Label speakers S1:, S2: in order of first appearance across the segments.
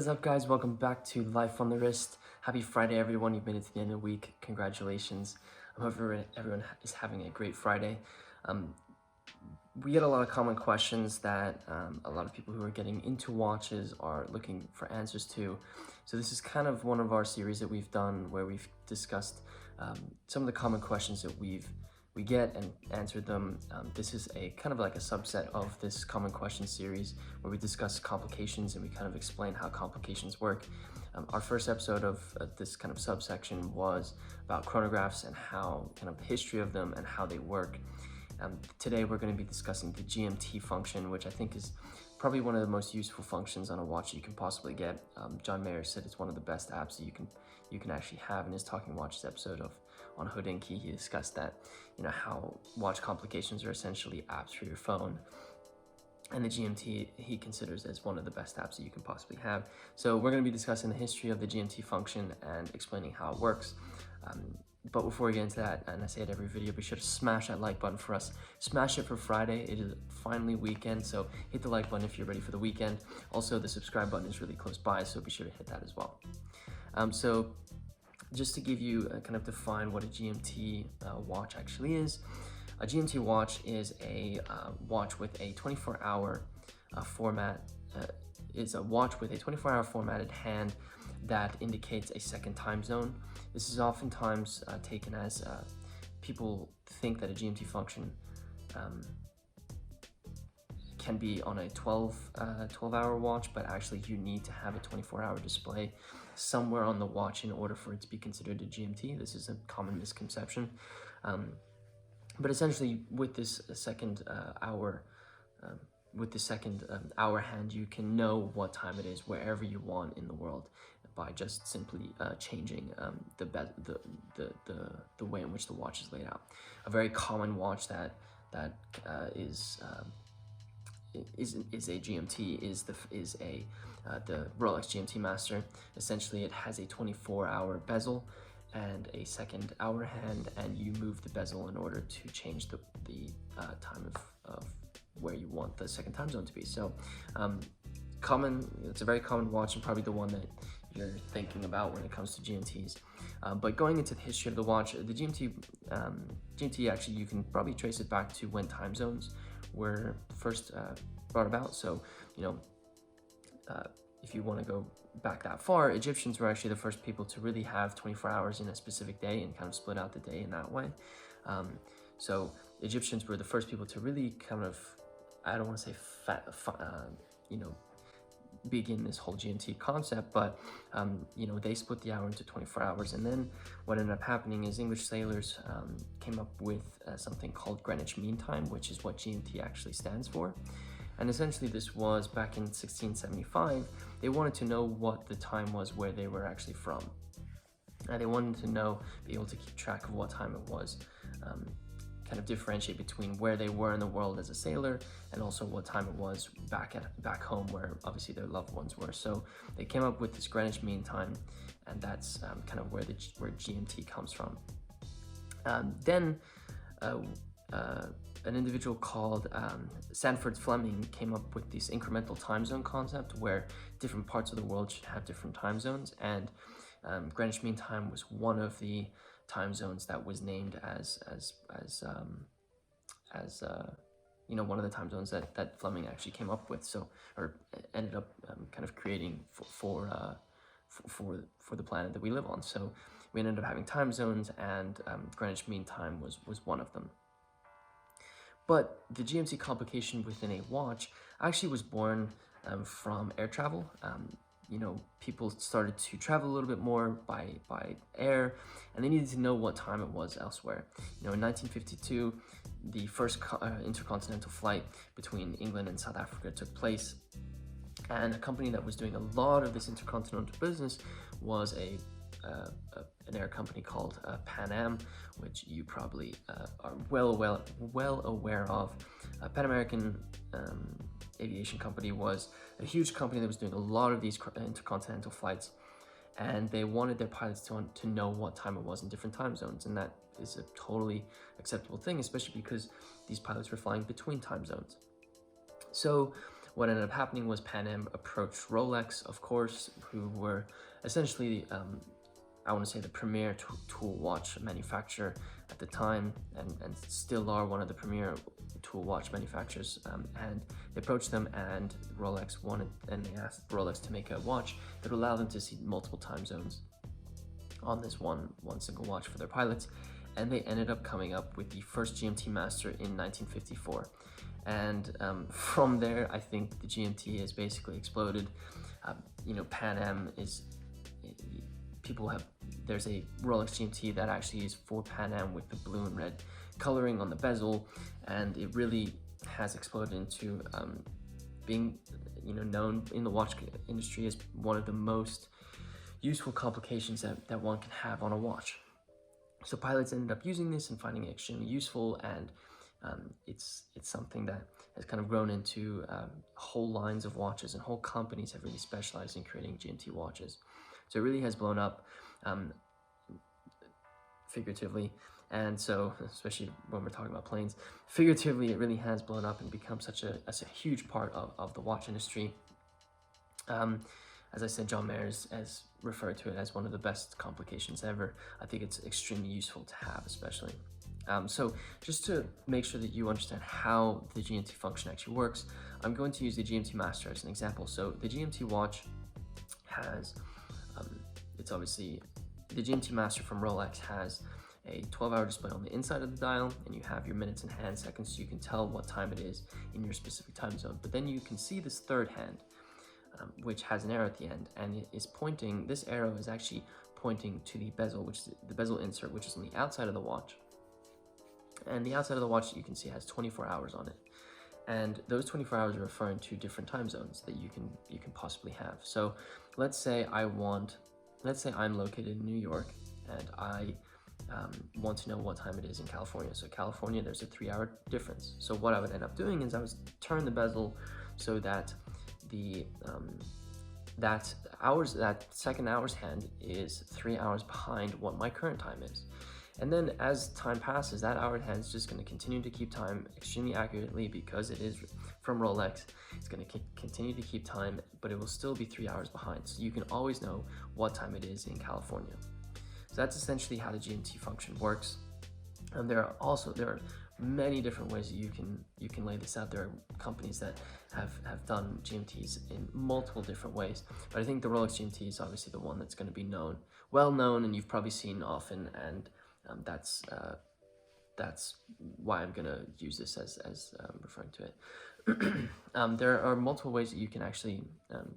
S1: up, guys? Welcome back to Life on the Wrist. Happy Friday, everyone. You've made it to the end of the week. Congratulations. I hope everyone is having a great Friday. We get a lot of common questions that a lot of people who are getting into watches are looking for answers to. So this is kind of one of our series that we've done where we've discussed some of the common questions that we get and answered them. This is a kind of like a subset of this common question series where we discuss complications and we kind of explain how complications work. Our first episode of this kind of subsection was about chronographs and how kind of the history of them and how they work. Today we're going to be discussing the GMT function, which I think is probably one of the most useful functions on a watch you can possibly get. John Mayer said it's one of the best apps that you can actually have in his Talking Watches episode on Hood and Key. He discussed that, how watch complications are essentially apps for your phone. And the GMT he considers as one of the best apps that you can possibly have. So we're going to be discussing the history of the GMT function and explaining how it works. But before we get into that, and I say it every video, be sure to smash that like button for us. Smash it for Friday. It is finally weekend, so hit the like button if you're ready for the weekend. Also, the subscribe button is really close by, so be sure to hit that as well. So just to give you kind of define what a GMT watch actually is. A GMT watch is a watch with a 24-hour format. It's a watch with a 24-hour formatted hand that indicates a second time zone. This is oftentimes taken as people think that a GMT function can be on a 12-hour watch, but actually you need to have a 24-hour display somewhere on the watch in order for it to be considered a GMT. This is a common misconception. But essentially, with this second hour hand, you can know what time it is wherever you want in the world by just simply changing the way in which the watch is laid out. A very common watch that is a GMT is the Rolex GMT-Master. Essentially, it has a 24-hour bezel and a second hour hand, and you move the bezel in order to change the time of where you want the second time zone to be. So it's a very common watch and probably the one that you're thinking about when it comes to GMTs. But going into the history of the watch, the GMT actually, you can probably trace it back to when time zones were first brought about. So if you want to go back that far, Egyptians were actually the first people to really have 24 hours in a specific day and kind of split out the day in that way. So Egyptians were the first people to really kind of, I don't want to say begin this whole GMT concept, but they split the hour into 24 hours. And then what ended up happening is English sailors came up with something called Greenwich Mean Time, which is what GMT actually stands for. And essentially this was back in 1675. They wanted to know what the time was where they were actually from. And they wanted to be able to keep track of what time it was, kind of differentiate between where they were in the world as a sailor and also what time it was back home where obviously their loved ones were. So they came up with this Greenwich Mean Time, and that's kind of where GMT comes from. Then an individual called Sandford Fleming came up with this incremental time zone concept where different parts of the world should have different time zones, and Greenwich Mean Time was one of the time zones that was named as one of the time zones that Fleming actually came up with, or ended up kind of creating for the planet that we live on. So we ended up having time zones, and Greenwich Mean Time was one of them. But the GMT complication within a watch actually was born from air travel. People started to travel a little bit more by air, and they needed to know what time it was elsewhere. In 1952, the first intercontinental flight between England and South Africa took place, and a company that was doing a lot of this intercontinental business was an air company called Pan Am, which you probably are well aware of. Pan American aviation company was a huge company that was doing a lot of these intercontinental flights, and they wanted their pilots to know what time it was in different time zones, and that is a totally acceptable thing, especially because these pilots were flying between time zones. So what ended up happening was Pan Am approached Rolex, of course, who were essentially, I want to say, the premier tool watch manufacturer at the time, and still are one of the premier tool watch manufacturers. And they approached them, and Rolex wanted, and they asked Rolex to make a watch that would allow them to see multiple time zones on this one single watch for their pilots. And they ended up coming up with the first GMT-Master in 1954. And from there, I think the GMT has basically exploded. You know, Pan Am is, there's a Rolex GMT that actually is for Pan Am with the blue and red coloring on the bezel, and it really has exploded into being, you know, known in the watch industry as one of the most useful complications that one can have on a watch. So pilots ended up using this and finding it extremely useful, and it's something that has kind of grown into whole lines of watches, and whole companies have really specialized in creating GMT watches. So it really has blown up, figuratively, and so especially when we're talking about planes, figuratively, it really has blown up and become such a huge part of the watch industry. As I said, John Mayer has referred to it as one of the best complications ever. I think it's extremely useful to have, especially. So just to make sure that you understand how the GMT function actually works, I'm going to use the GMT-Master as an example. So the GMT watch has, it's obviously, the GMT-Master from Rolex has a 12-hour display on the inside of the dial, and you have your minutes and hand seconds, so you can tell what time it is in your specific time zone. But then you can see this third hand, which has an arrow at the end, and it is pointing, this arrow is actually pointing to the bezel, which is the bezel insert, which is on the outside of the watch. And the outside of the watch, you can see, has 24 hours on it. And those 24 hours are referring to different time zones that you can possibly have. So let's say I'm located in New York, and I want to know what time it is in California. So California, there's a 3-hour difference. So what I would end up doing is I would turn the bezel so that that second hour's hand is 3 hours behind what my current time is. And then as time passes, that hour hand is just going to continue to keep time extremely accurately, because it is from Rolex. It's going to continue to keep time, but it will still be 3 hours behind. So you can always know what time it is in California. So that's essentially how the GMT function works. And there are many different ways that you can lay this out. There are companies that have done GMTs in multiple different ways, but I think the Rolex GMT is obviously the one that's going to be well known, and you've probably seen often, and that's why I'm going to use this as referring to it. There are multiple ways that you can actually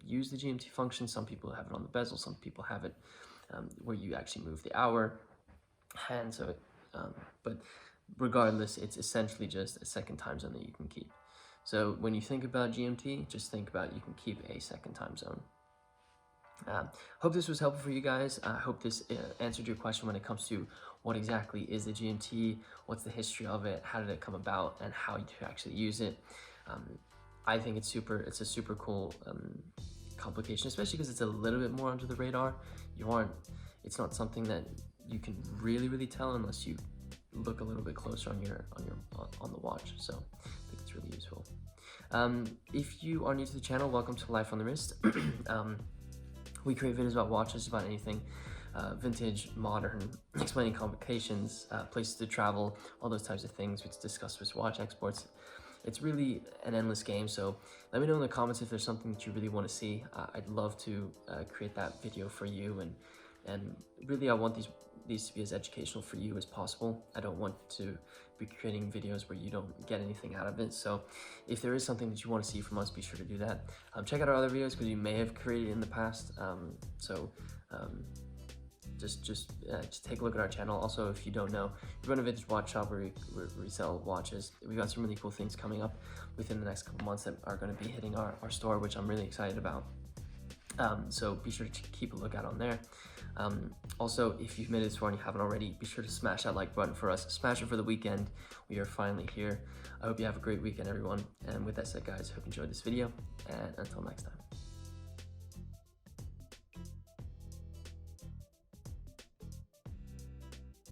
S1: use the GMT function. Some people have it on the bezel, some people have it where you actually move the hour hand. So but regardless, it's essentially just a second time zone that you can keep. So when you think about GMT, just think about you can keep a second time zone. Hope this was helpful for you guys. I hope this answered your question when it comes to what exactly is the GMT, what's the history of it, how did it come about, and how you actually use it. I think it's a super cool complication, especially because it's a little bit more under the radar. It's not something that you can really tell unless you look a little bit closer on the watch. So I think it's really useful. If you are new to the channel, welcome to Life on the Wrist. We create videos about watches, about anything vintage, modern, explaining complications, places to travel, all those types of things, which discuss with watch exports. It's really an endless game, so let me know in the comments if there's something that you really want to see. I'd love to create that video for you, and really I want these to be as educational for you as possible. I don't want to be creating videos where you don't get anything out of it. So if there is something that you want to see from us, be sure to do that. Check out our other videos, because we may have created in the past. Just take a look at our channel. Also, if you don't know, we run a vintage watch shop where we sell watches. We've got some really cool things coming up within the next couple months that are going to be hitting our store, which I'm really excited about. So be sure to keep a lookout on there. Also, if you've made it this far and you haven't already, be sure to smash that like button for us. Smash it for the weekend. We are finally here. I hope you have a great weekend, everyone. And with that said, guys, hope you enjoyed this video, and until next time.